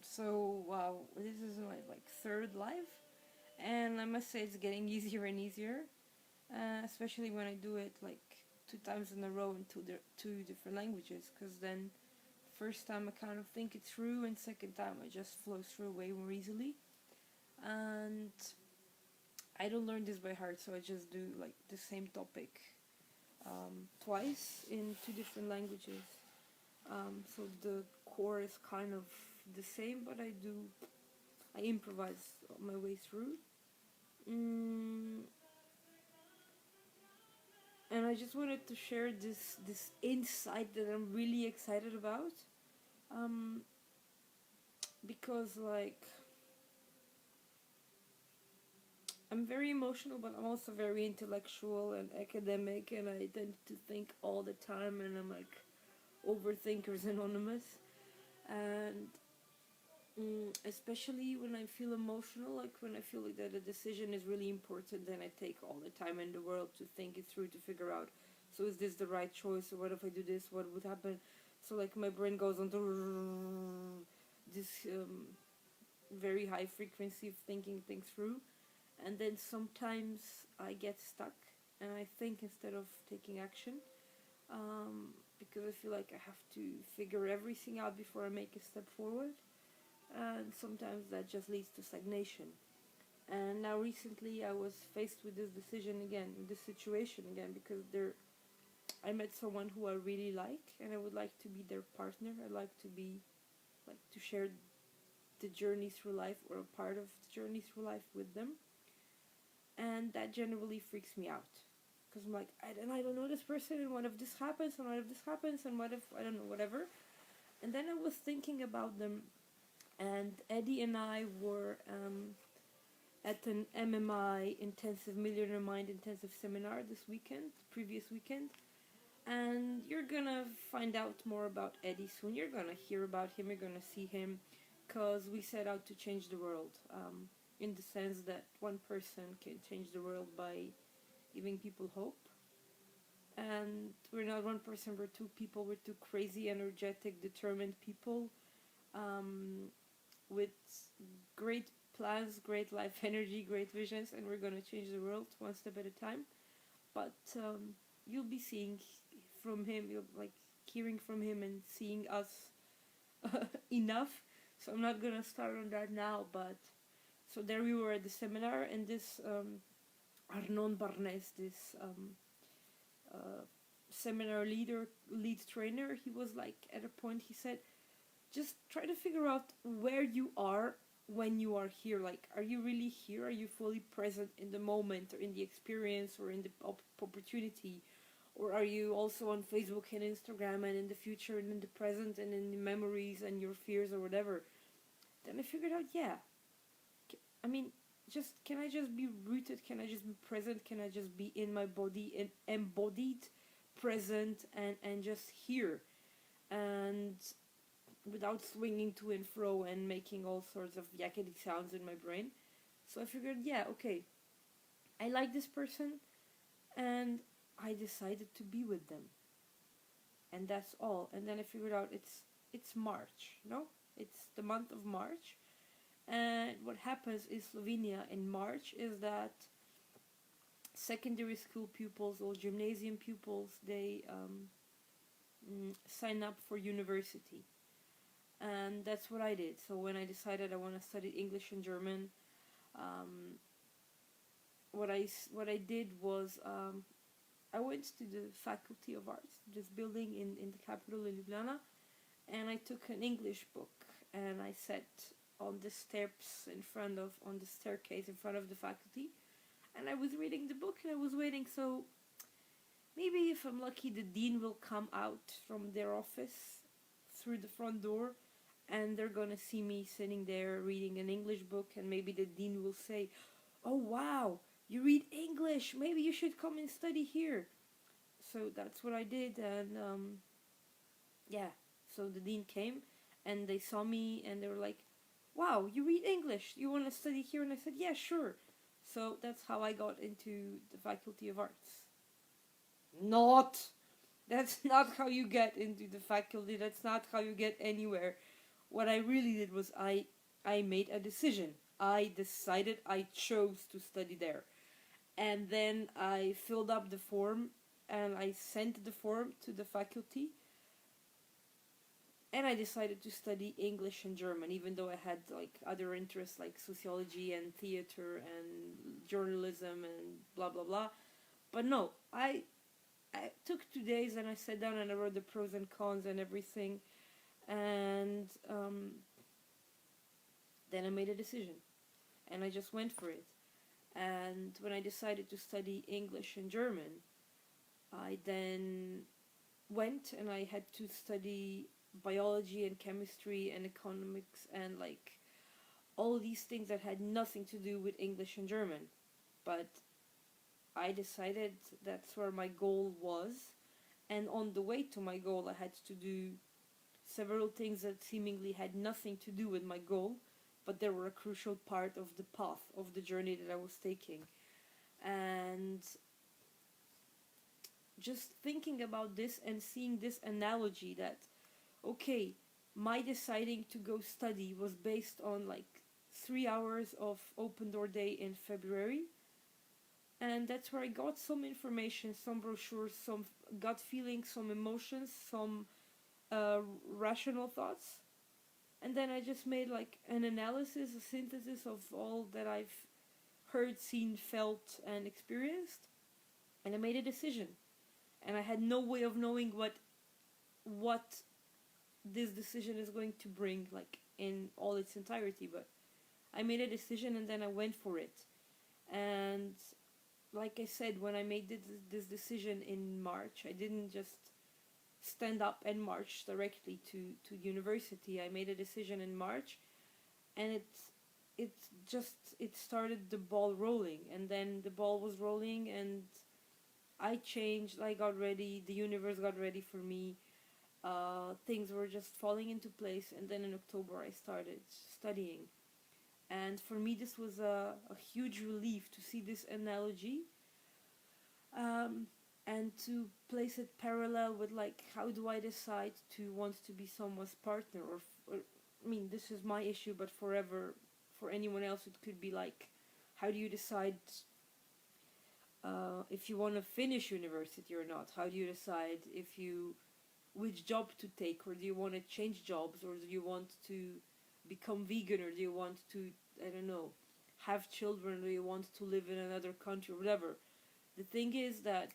So wow, this is my like third live, and I must say it's getting easier and easier, especially when I do it like 2 times in a row in two different languages. Because then first time I kind of think it through, and second time I just flow through way more easily. And I don't learn this by heart, so I just do like the same topic twice in two different languages. So the core is kind of the same, but I improvise my way through. Mm, and I just wanted to share this insight that I'm really excited about, um, because like I'm very emotional, but I'm also very intellectual and academic, and I tend to think all the time, and I'm like Overthinkers Anonymous, and especially when I feel emotional, like when I feel like that a decision is really important, then I take all the time in the world to think it through, to figure out, so is this the right choice, or what if I do this, what would happen? So like my brain goes on to this very high frequency of thinking things through, and then sometimes I get stuck and I think instead of taking action, because I feel like I have to figure everything out before I make a step forward, and sometimes that just leads to stagnation. And now recently I was faced with this decision again, this situation again, because I met someone who I really like, and I would like to be their partner. I'd like to be like to share the journey through life, or a part of the journey through life with them, and that generally freaks me out because I'm like, I don't know this person, and what if this happens, and what if this happens, and what if I don't know, whatever. And then I was thinking about them, and Eddie and I were at an MMI intensive Millionaire Mind intensive seminar this weekend, previous weekend, and you're gonna find out more about Eddie soon. You're gonna hear about him. You're gonna see him, cause we set out to change the world. In the sense that one person can change the world by giving people hope. And we're not one person, we're two people, we're two crazy, energetic, determined people, um, with great plans, great life energy, great visions, and we're gonna change the world one step at a time. But you'll be seeing from him, you'll like hearing from him and seeing us enough. So I'm not gonna start on that now, but so there we were at the seminar, and this Arnon Barnes, this seminar lead trainer, he was like, at a point he said, just try to figure out where you are when you are here. Like, are you really here? Are you fully present in the moment, or in the experience, or in the opportunity? Or are you also on Facebook and Instagram, and in the future, and in the present, and in the memories and your fears, or whatever? Then I figured out, yeah, I mean, just can I just be rooted? Can I just be present? Can I just be in my body and embodied, present, and just here, and without swinging to and fro and making all sorts of yakety sounds in my brain? So I figured, yeah, okay, I like this person, and I decided to be with them, and that's all. And then I figured out it's March, no, it's the month of March. And what happens in Slovenia in March is that secondary school pupils or gymnasium pupils, they sign up for university, and that's what I did. So when I decided I want to study English and German, um, what I did was, I went to the Faculty of Arts, this building in the capital in Ljubljana, and I took an English book, and I sat on the steps in front of on the staircase in front of the faculty, and I was reading the book, and I was waiting. So maybe if I'm lucky, the dean will come out from their office through the front door, and they're gonna see me sitting there reading an English book, and maybe the dean will say, "Oh wow, you read English, maybe you should come and study here." So that's what I did, and yeah, so the dean came, and they saw me, and they were like, "Wow, you read English, you want to study here?" And I said, "Yeah, sure." So that's how I got into the Faculty of Arts. Not. That's not how you get into the faculty. That's not how you get anywhere. what I really did was I made a decision. I decided, I chose to study there. And then I filled up the form and I sent the form to the faculty, and I decided to study English and German, even though I had like other interests like sociology and theater and journalism and blah blah blah. But no, I took 2 days and I sat down and I wrote the pros and cons and everything, and then I made a decision, and I just went for it. And when I decided to study English and German, I then went and I had to study biology and chemistry and economics and like all these things that had nothing to do with English and German. But I decided that's where my goal was, and on the way to my goal, I had to do several things that seemingly had nothing to do with my goal, but they were a crucial part of the path of the journey that I was taking. And just thinking about this and seeing this analogy that, okay, my deciding to go study was based on like 3 hours of open door day in February, and that's where I got some information, some brochures, some gut feelings, some emotions, some uh, rational thoughts, and then I just made like an analysis, a synthesis of all that I've heard, seen, felt, and experienced, and I made a decision. And I had no way of knowing what this decision is going to bring, like in all its entirety. But I made a decision, and then I went for it. And like I said, when I made this decision in March, I didn't just stand up and march directly to university. I made a decision in March, and it started the ball rolling, and then the ball was rolling, and I changed, I got ready, the universe got ready for me. Things were just falling into place, and then in October I started studying. And for me, this was a huge relief to see this analogy, um, and to place it parallel with like how do I decide to want to be someone's partner, or I mean, this is my issue, but forever for anyone else it could be like, how do you decide if you want to finish university or not? How do you decide if you which job to take, or do you want to change jobs, or do you want to become vegan, or do you want to, I don't know, have children, or do you want to live in another country, or whatever? The thing is that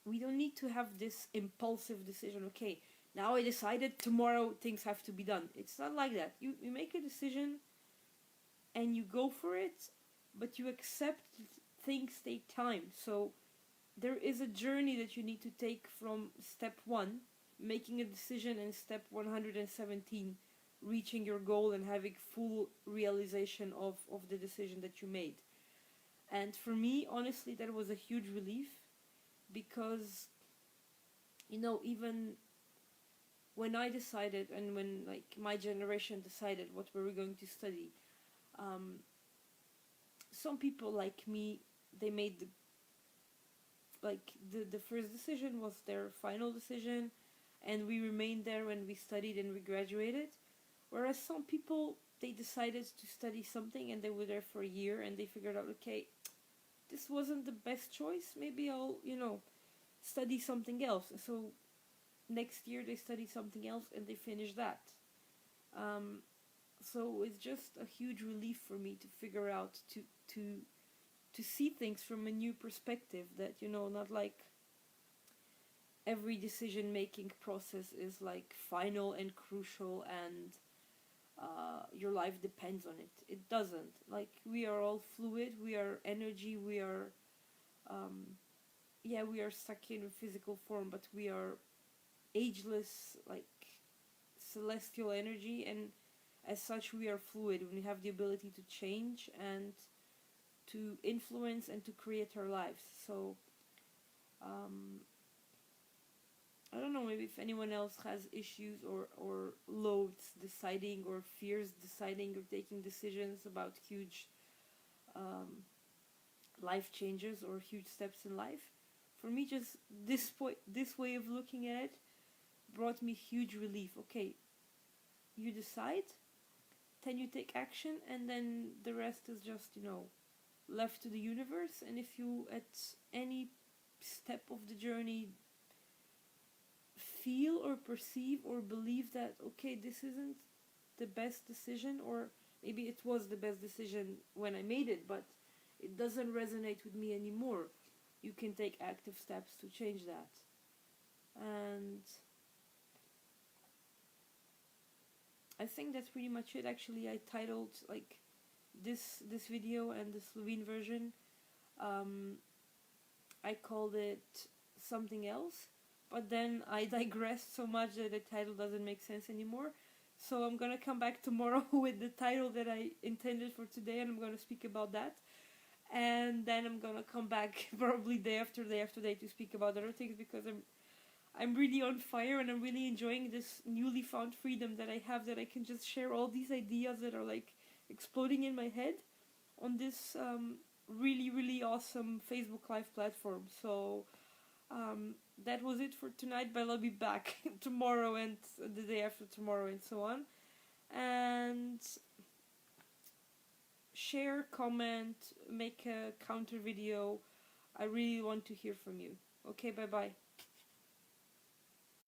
we don't need to have this impulsive decision. Okay, now I decided, tomorrow things have to be done. It's not like that. You make a decision and you go for it, but you accept things take time. So there is a journey that you need to take from step 1, making a decision, and step 117, reaching your goal and having full realization of the decision that you made. And for me, honestly, that was a huge relief, because, even when I decided, and when like my generation decided what we were going to study, um, some people like me, they made the first decision was their final decision, and we remained there when we studied and we graduated. Whereas some people, they decided to study something and they were there for a year and they figured out, okay, this wasn't the best choice, maybe I'll study something else. So next year they study something else and they finish that. um, so it's just a huge relief for me to figure out to see things from a new perspective, that not like every decision making process is like final and crucial, and your life depends on it. It doesn't. Like, we are all fluid, we are energy, we are yeah, we are stuck in a physical form, but we are ageless, like celestial energy, and as such we are fluid, and we have the ability to change and to influence and to create our lives. So um, I don't know, maybe if anyone else has issues or loads deciding, or fears deciding or taking decisions about huge um, life changes or huge steps in life. For me, just this way of looking at it brought me huge relief. Okay, you decide, then you take action, and then the rest is just, left to the universe. And if you at any step of the journey feel or perceive or believe that, okay, this isn't the best decision, or maybe it was the best decision when I made it, but it doesn't resonate with me anymore, you can take active steps to change that. And I think that's pretty much it. Actually, I titled like this video and the Slovene version, I called it something else, but then I digressed so much that the title doesn't make sense anymore. So I'm gonna come back tomorrow with the title that I intended for today, and I'm gonna speak about that. And then I'm gonna come back probably day after day to speak about other things, because I'm really on fire, and I'm really enjoying this newly found freedom that I have, that I can just share all these ideas that are like exploding in my head on this really, really awesome Facebook Live platform. So that was it for tonight, but I'll be back tomorrow and the day after tomorrow and so on. And share, comment, make a counter video. I really want to hear from you. Okay, bye bye.